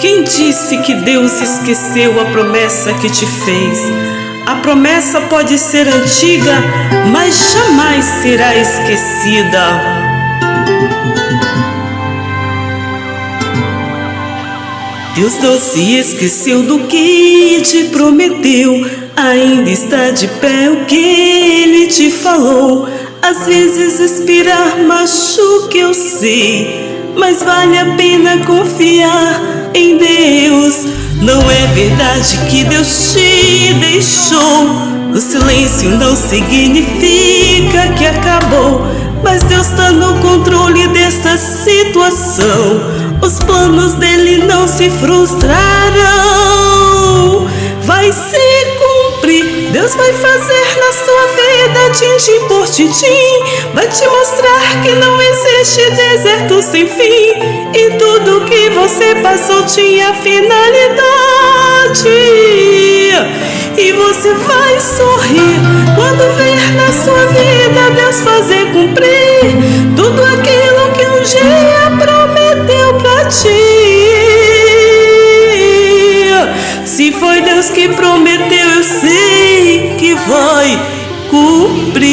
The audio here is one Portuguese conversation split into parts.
Quem disse que Deus esqueceu a promessa que te fez? A promessa pode ser antiga, mas jamais será esquecida. Deus não se esqueceu do que te prometeu, ainda está de pé o que Ele te falou. Às vezes respirar machuca, eu sei, mas vale a pena confiar em Deus. Não é verdade que Deus te deixou, o silêncio não significa que acabou, mas Deus está no controle desta situação. Os planos dele não se frustrarão, vai se cumprir. Deus vai fazer na sua vida, tintim por tintim, vai te mostrar que não existe deserto sem fim, e tudo que você passou tinha finalidade. E você vai sorrir quando ver na sua vida Deus fazer cumprir tudo aquilo que um dia prometeu pra ti. Se foi Deus que prometeu, eu sei que vai cumprir.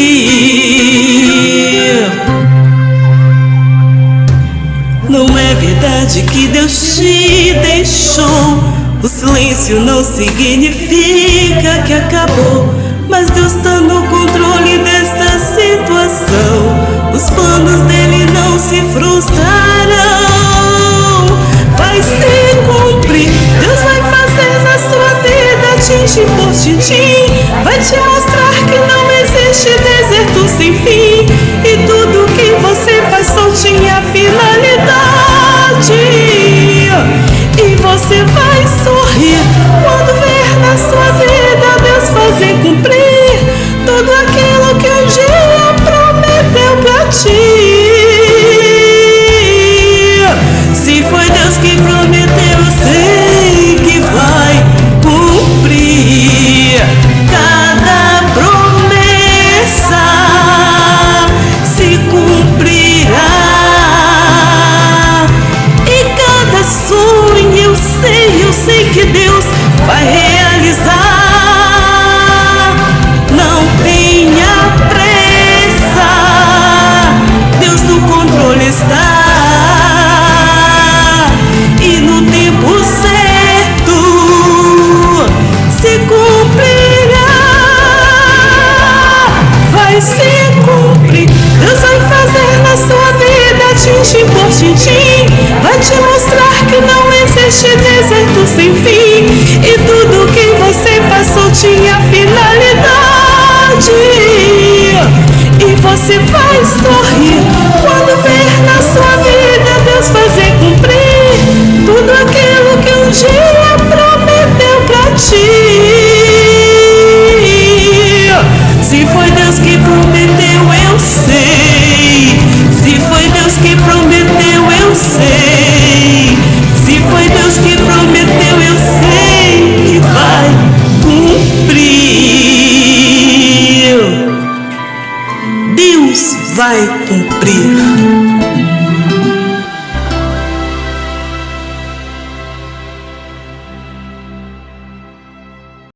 Não é verdade que Deus te deixou, o silêncio não significa que acabou, mas Deus está no controle desta situação. Os planos dele não se frustrarão, vai se cumprir. Deus vai fazer na sua vida, tintim por tintim, vai te mostrar que não existe deserto sem fim, e tudo que você passou tinha finalidade. E você vai sorrir quando ver na sua vida Deus fazer cumprir tudo aquilo que um dia prometeu pra ti. Se foi Deus que prometeu, eu sei que vai cumprir. Cada promessa se cumprirá, e cada sonho eu sei que Deus vai realizar. Não tenha pressa, Deus no controle está, e no tempo certo se cumprirá, vai se cumprir. Deus vai fazer na sua vida, tintim por tintim, vai te mostrar que não existe deserto sem fim, e tudo que você passou tinha finalidade. E você vai sorrir quando ver na sua vida Deus fazer cumprir tudo aquilo que um dia prometeu pra ti. Se foi Deus que prometeu, eu sei. Se foi Deus que prometeu, eu sei. Se foi Deus que prometeu, eu sei que vai cumprir. Deus vai cumprir.